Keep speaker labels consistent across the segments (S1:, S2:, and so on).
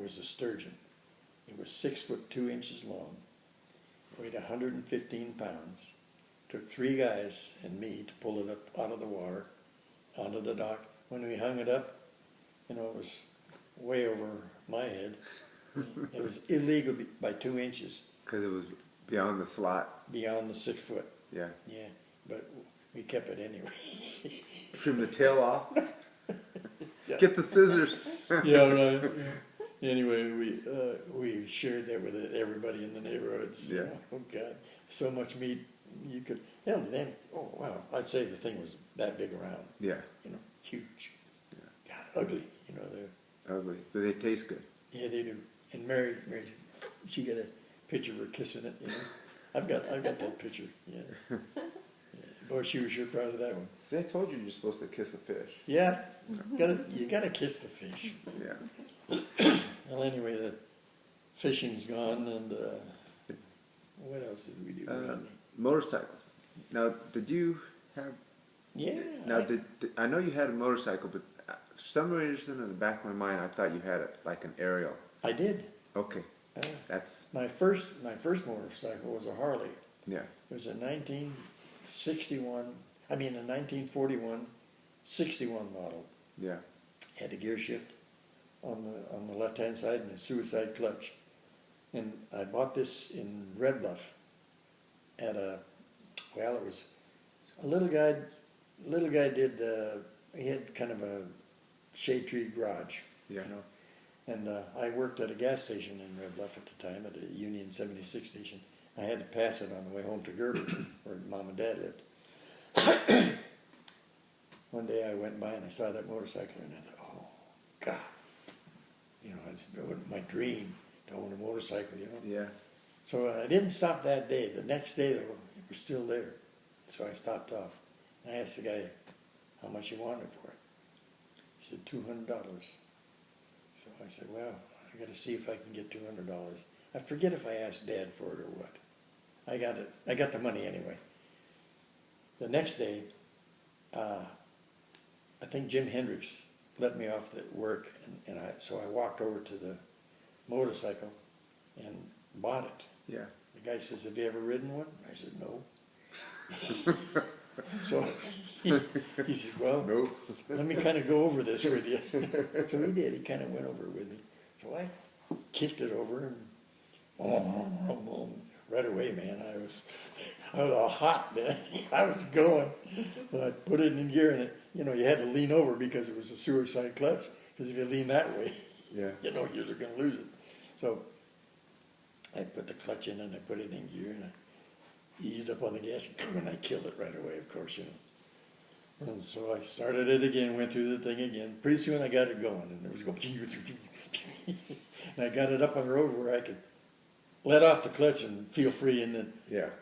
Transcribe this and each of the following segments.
S1: was a sturgeon. It was 6'2" long, weighed 115 pounds. Took 3 guys and me to pull it up out of the water, onto the dock. When we hung it up, it was way over my head. It was illegal by 2 inches.
S2: Because it was beyond the slot.
S1: Beyond the 6 foot.
S2: Yeah.
S1: Yeah, but we kept it anyway.
S2: Trim the tail off.
S1: Yeah.
S2: Get the scissors.
S1: Yeah, right. Yeah. Anyway, we shared that with everybody in the neighborhoods.
S2: Yeah.
S1: Oh God, so much meat you could. Hell, then, oh wow, I'd say the thing was that big around.
S2: Yeah.
S1: Huge. Yeah. God, ugly. They're.
S2: Ugly, but they taste good.
S1: Yeah, they do. And Mary, she got a picture of her kissing it. I've got that picture. Yeah. Yeah. Boy, she was sure proud of that one.
S2: See, I told you you're supposed to kiss a fish.
S1: Yeah, you gotta kiss the fish.
S2: Yeah.
S1: Well, anyway, the fishing's gone, and what else did we do?
S2: Motorcycles. Now, did you have?
S1: Yeah.
S2: Now, I know you had a motorcycle, but for some reason in the back of my mind, I thought you had like an aerial.
S1: I did.
S2: Okay, that's
S1: My first motorcycle was a Harley.
S2: yeah.
S1: It was a 1941, 61 model.
S2: Yeah.
S1: Had a gear shift on the left-hand side and a suicide clutch. And I bought this in Red Bluff at it was a little guy did, he had kind of a shade tree garage,
S2: Yeah.
S1: And I worked at a gas station in Red Bluff at the time, at a Union 76 station. I had to pass it on the way home to Gerber, where Mom and Dad lived. One day I went by and I saw that motorcycle and I thought, oh, God. It's my dream to own a motorcycle,
S2: Yeah.
S1: So I didn't stop that day. The next day, though, it was still there. So I stopped off. I asked the guy how much he wanted for it. He said $200. So I said, well, I got to see if I can get $200. I forget if I asked Dad for it or what. I got it. I got the money anyway. The next day, I think Jim Hendricks let me off at work, so I walked over to the motorcycle and bought it.
S2: Yeah.
S1: The guy says, have you ever ridden one? I said, no. So he said, well,
S2: Nope.
S1: let me kind of go over this with you. So he did. He kind of went over it with me. So I kicked it over and right away, man, I was all hot, man. I was going. So I put it in gear, and you had to lean over because it was a suicide clutch. Because if you lean that way,
S2: Yeah.
S1: you're going to lose it. So I put the clutch in and I put it in gear and I eased up on the gas and I killed it right away, of course, And so I started it again, went through the thing again. Pretty soon I got it going and it was going, and I got it up on the road where I could let off the clutch and feel free and then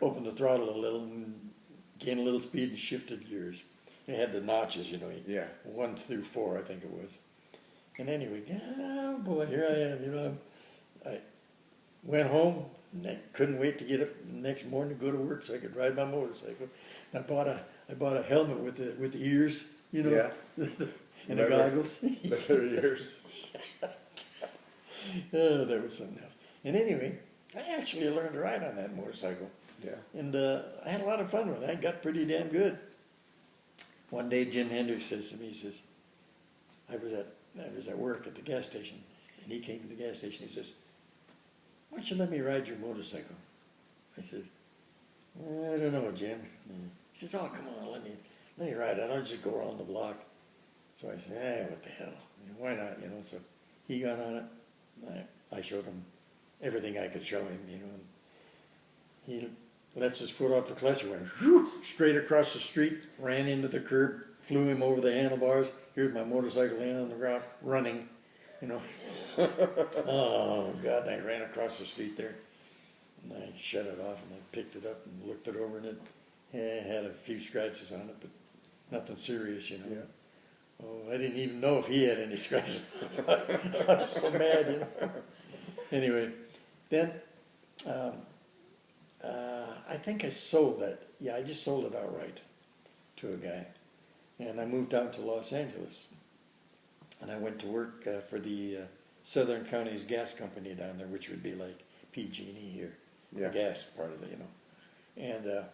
S1: open the throttle a little and gain a little speed and shifted gears. It had the notches, 1 through 4, I think it was. And anyway, oh boy, here I am, I went home, and I couldn't wait to get up the next morning to go to work so I could ride my motorcycle. I bought a helmet with the ears,
S2: Yeah.
S1: and the goggles.
S2: Leather ears.
S1: Oh, there was something else. And anyway, I actually learned to ride on that motorcycle.
S2: Yeah.
S1: And I had a lot of fun with it. I got pretty damn good. One day Jim Hendricks says to me, he says, I was at work at the gas station, and he came to the gas station. He says, why don't you let me ride your motorcycle? I said, I don't know, Jim. And he says, oh, come on, let me ride it. I'll just go around the block. So I said, what the hell? Why not? So he got on it. I showed him everything I could show him, and he left his foot off the clutch and went whoo, straight across the street, ran into the curb, flew him over the handlebars. Here's my motorcycle laying on the ground, running, Oh, God, and I ran across the street there. And I shut it off and I picked it up and looked it over, and it had a few scratches on it, but nothing serious,
S2: Yeah.
S1: Oh, I didn't even know if he had any scratches. I was so mad, Anyway, then I think I sold that. Yeah, I just sold it outright to a guy. And I moved out to Los Angeles. And I went to work for the Southern Counties Gas Company down there, which would be like PG&E here,
S2: Yeah.
S1: the gas part of it, And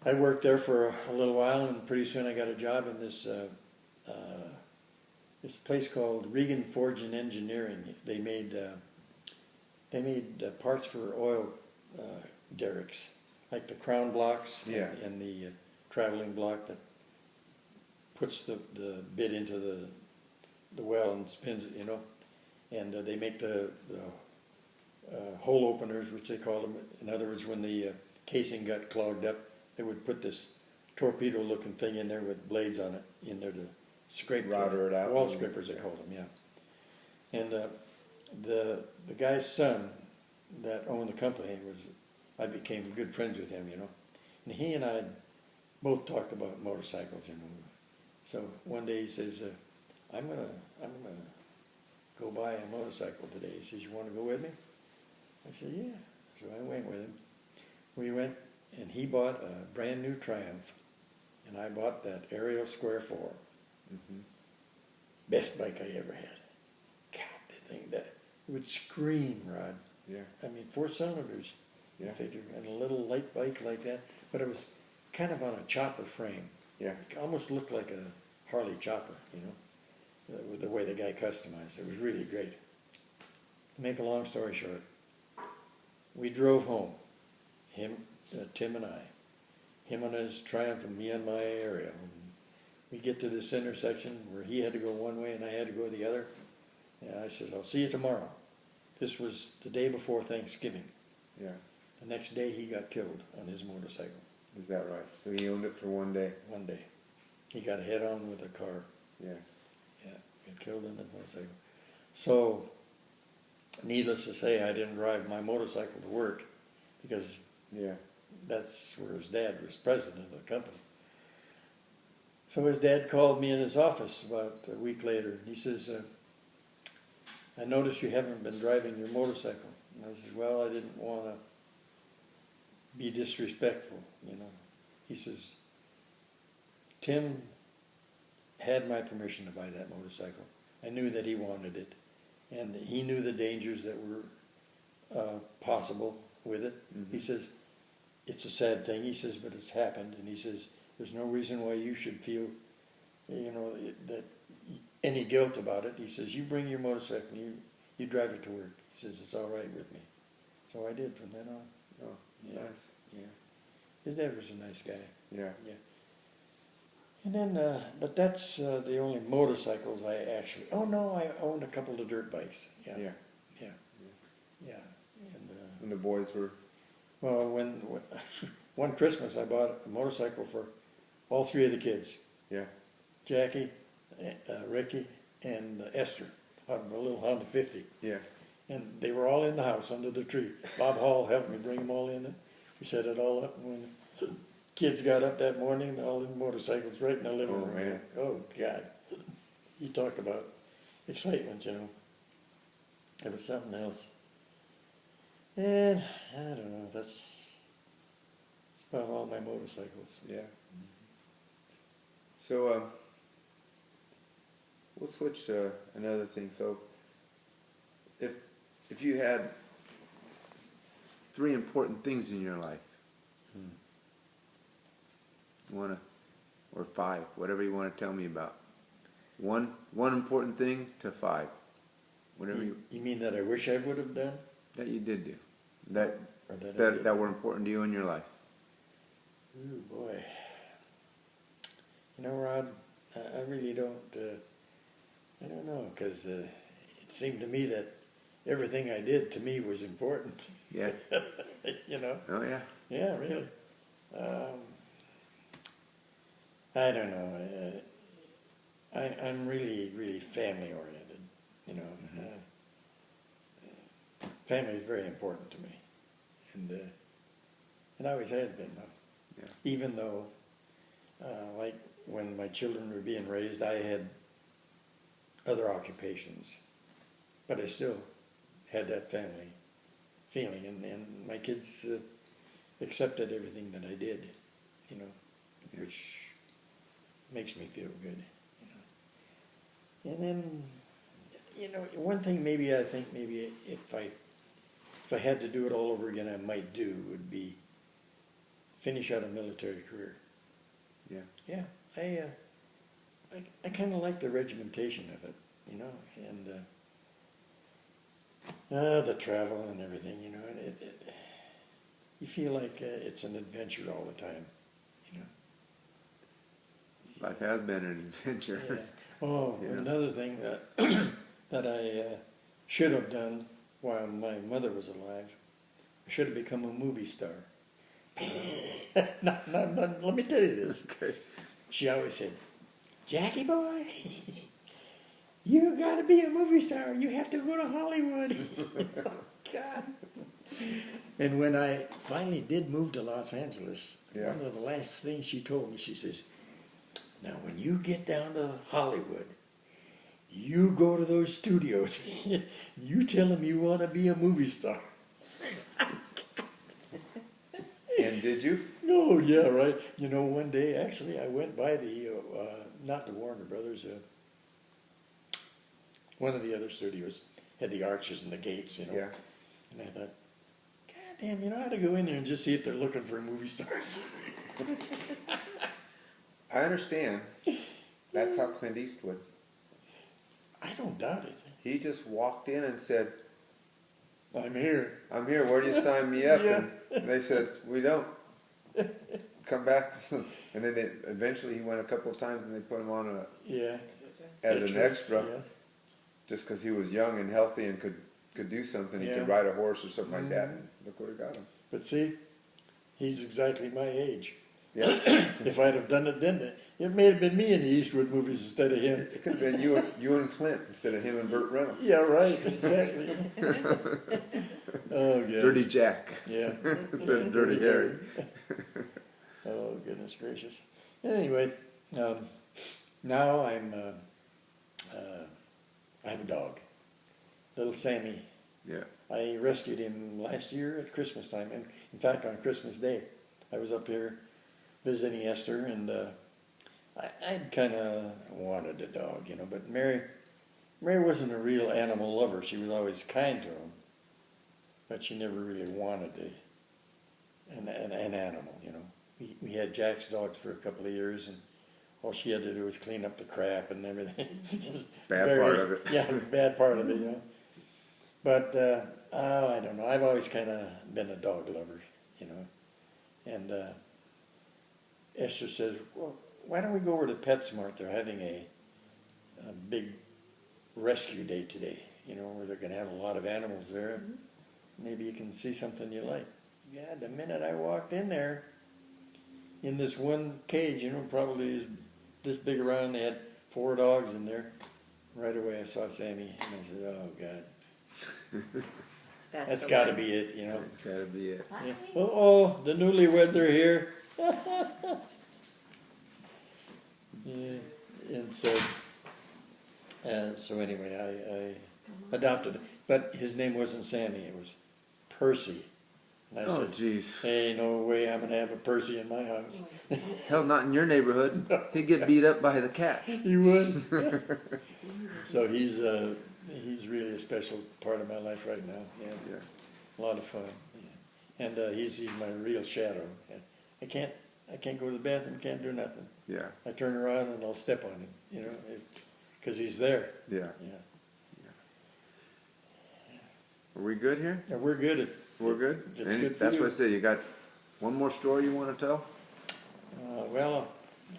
S1: I worked there for a little while, and pretty soon I got a job in this place called Regan Forge and Engineering. They made parts for oil derricks, like the crown blocks
S2: Yeah.
S1: and the traveling block that puts the bit into the well and spins it, And they make the hole openers, which they call them. In other words, when the casing got clogged up, they would put this torpedo-looking thing in there with blades on it in there to scrape
S2: Router it out.
S1: wall scrapers, they call them, yeah. And the guy's son that owned the company I became good friends with him, And he and I both talked about motorcycles, So one day he says, I'm gonna go buy a motorcycle today. He says, you want to go with me? I said, yeah. So I went with him. We went, and he bought a brand new Triumph, and I bought that Ariel Square 4.
S2: Mm-hmm.
S1: Best bike I ever had. God, that thing, it would scream, Rod.
S2: Yeah.
S1: I mean, 4 cylinders,
S2: Yeah.
S1: I figure, and a little light bike like that, but it was kind of on a chopper frame.
S2: Yeah.
S1: It almost looked like a Harley chopper, with the way the guy customized it. It was really great. To make a long story short, we drove home, Tim and I, him on his Triumph and me on my Ariel. We get to this intersection where he had to go one way and I had to go the other. And I says, I'll see you tomorrow. This was the day before Thanksgiving.
S2: Yeah.
S1: The next day he got killed on his motorcycle.
S2: Is that right? So he owned it for one day.
S1: One day. He got head on with a car.
S2: Yeah.
S1: Yeah, got killed in his motorcycle. So, needless to say, I didn't drive my motorcycle to work because
S2: Yeah.
S1: that's where his dad was president of the company. So his dad called me in his office about a week later. He says, I noticed you haven't been driving your motorcycle. And I said, well, I didn't want to be disrespectful, He says, Tim had my permission to buy that motorcycle. I knew that he wanted it. And he knew the dangers that were possible with it.
S2: Mhm.
S1: He says, it's a sad thing, he says, but it's happened. And he says, there's no reason why you should feel, that any guilt about it. He says, you bring your motorcycle, you drive it to work. He says, it's all right with me. So I did from then on.
S2: Oh,
S1: Yeah.
S2: nice.
S1: Yeah. His dad was a nice guy.
S2: Yeah.
S1: Yeah. And then, but that's the only motorcycles I actually, oh no, I owned a couple of dirt bikes. Yeah.
S2: Yeah.
S1: Yeah. Yeah. And,
S2: And the boys were.
S1: well, when one Christmas I bought a motorcycle for all 3 of the kids.
S2: Yeah.
S1: Jackie, Ricky, and Esther, a little Honda 50.
S2: Yeah.
S1: And they were all in the house under the tree. Bob Hall helped me bring them all in. We set it all up. And when the kids got up that morning, all in motorcycles right in the living
S2: Oh,
S1: room.
S2: man.
S1: Oh, God. You talk about excitement, It was something else. And I don't know, that's about all my motorcycles.
S2: Yeah. So we'll switch to another thing. So if you had 3 important things in your life, or 5, whatever you want to tell me about. One important thing to 5, whatever
S1: You mean that I wish I would have done?
S2: that you did do, that
S1: Or that I did?
S2: that were important to you in your life.
S1: Ooh, boy. Rod, I really don't, I don't know, because it seemed to me that everything I did to me was important.
S2: Yeah. Oh yeah.
S1: Yeah, really. I don't know. I'm really, really family oriented. Family is very important to me, and it always has been.
S2: Yeah.
S1: Even though, like when my children were being raised, I had other occupations, but I still had that family feeling, and my kids accepted everything that I did, which makes me feel good. And then, you know, one thing maybe I think maybe if I had to do it all over again, I might do would be finish out a military career.
S2: Yeah.
S1: Yeah, I kind of like the regimentation of it, you know, and the travel and everything, you know, and you feel like it's an adventure all the time, you know.
S2: Life has been an adventure.
S1: Yeah. Oh,
S2: Yeah.
S1: another thing that that I should have done while my mother was alive, I should have become a movie star. No, let me tell you this.
S2: Okay.
S1: She always said, Jackie boy, you gotta be a movie star. You have to go to Hollywood. God. And when I finally did move to Los Angeles,
S2: Yeah.
S1: one of the last things she told me, she says, now when you get down to Hollywood, you go to those studios, you tell them you want to be a movie star.
S2: And did you?
S1: Oh, yeah, right. You know, one day, actually, I went by not the Warner Brothers, one of the other studios had the arches and the gates, you know.
S2: Yeah.
S1: And I thought, God damn, you know, I ought to go in there and just see if they're looking for movie stars.
S2: I understand. That's how Clint Eastwood.
S1: I don't doubt it.
S2: He just walked in and said,
S1: I'm here.
S2: I'm here, where do you sign me up?
S1: Yeah.
S2: And they said, we don't. Come back. And then eventually he went a couple of times and they put him on
S1: Yeah.
S2: as an extra,
S1: Yeah.
S2: just because he was young and healthy and could do something. He
S1: Yeah.
S2: could ride a horse or something like that. And look where it got him.
S1: But see, he's exactly my age.
S2: Yeah.
S1: If I'd have done it then, it may have been me in the Eastwood movies instead of him.
S2: It could have been you and Clint instead of him and Burt Reynolds.
S1: Yeah, right, exactly. Oh, gosh.
S2: Dirty Jack
S1: Yeah.
S2: instead of Dirty Harry.
S1: Oh, goodness gracious. Anyway, now I have a dog, little Sammy.
S2: Yeah.
S1: I rescued him last year at Christmas time, and in fact on Christmas Day, I was up here visiting Esther, and I'd kind of wanted a dog, you know, but Mary wasn't a real animal lover. She was always kind to him, but she never really wanted an animal, you know. We had Jack's dogs for a couple of years, and all she had to do was clean up the crap and everything.
S2: Bad part of it.
S1: Yeah, bad part of it, you know. But, I don't know, I've always kind of been a dog lover, you know. And Esther says, well, why don't we go over to PetSmart? They're having a big rescue day today, you know, where they're going to have a lot of animals there.
S3: Mhm.
S1: Maybe you can see something you like. Yeah, the minute I walked in there, in this one cage, you know, probably this big around, they had 4 dogs in there. Right away I saw Sammy, and I said, oh, God. That's
S3: the
S1: got to
S3: one.
S1: be it, you know.
S2: That's gotta be it.
S1: Yeah. Oh, the newlyweds are here. Yeah, and so anyway, I adopted it, but his name wasn't Sammy, it was Percy. And I
S2: Oh,
S1: said,
S2: jeez.
S1: hey, no way I'm gonna have a Percy in my house.
S2: Hell, not in your neighborhood. He'd get beat up by the cats.
S1: You would? So he's really a special part of my life right now, yeah.
S2: Yeah.
S1: A lot of fun, yeah. And he's my real shadow. I can't go to the bathroom, can't do nothing.
S2: Yeah.
S1: I turn around and I'll step on him, you know, because he's there.
S2: Yeah.
S1: Yeah.
S2: Are we good here?
S1: And we're good at.
S2: We're good?
S1: If it's good for
S2: That's
S1: you.
S2: what I said. You got one more story you want to tell?
S1: Well,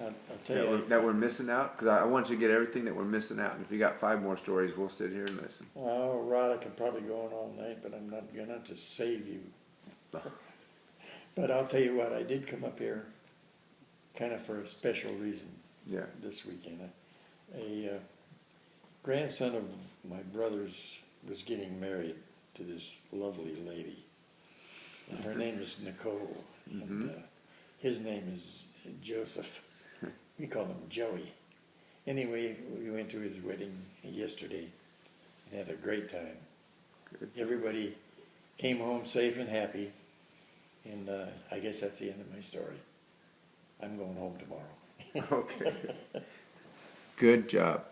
S1: I'll tell you.
S2: That we're missing out? Because I want you to get everything that we're missing out. And if you got 5 more stories, we'll sit here and listen.
S1: Oh, Rod, I could probably go on all night, but I'm not gonna to save you. But I'll tell you what, I did come up here kind of for a special reason
S2: Yeah.
S1: this weekend. A grandson of my brother's was getting married to this lovely lady. And her name is Nicole, and his name is Joseph. We call him Joey. Anyway, we went to his wedding yesterday and had a great time.
S2: Good.
S1: Everybody came home safe and happy, and I guess that's the end of my story. I'm going home tomorrow.
S2: Okay. Good job.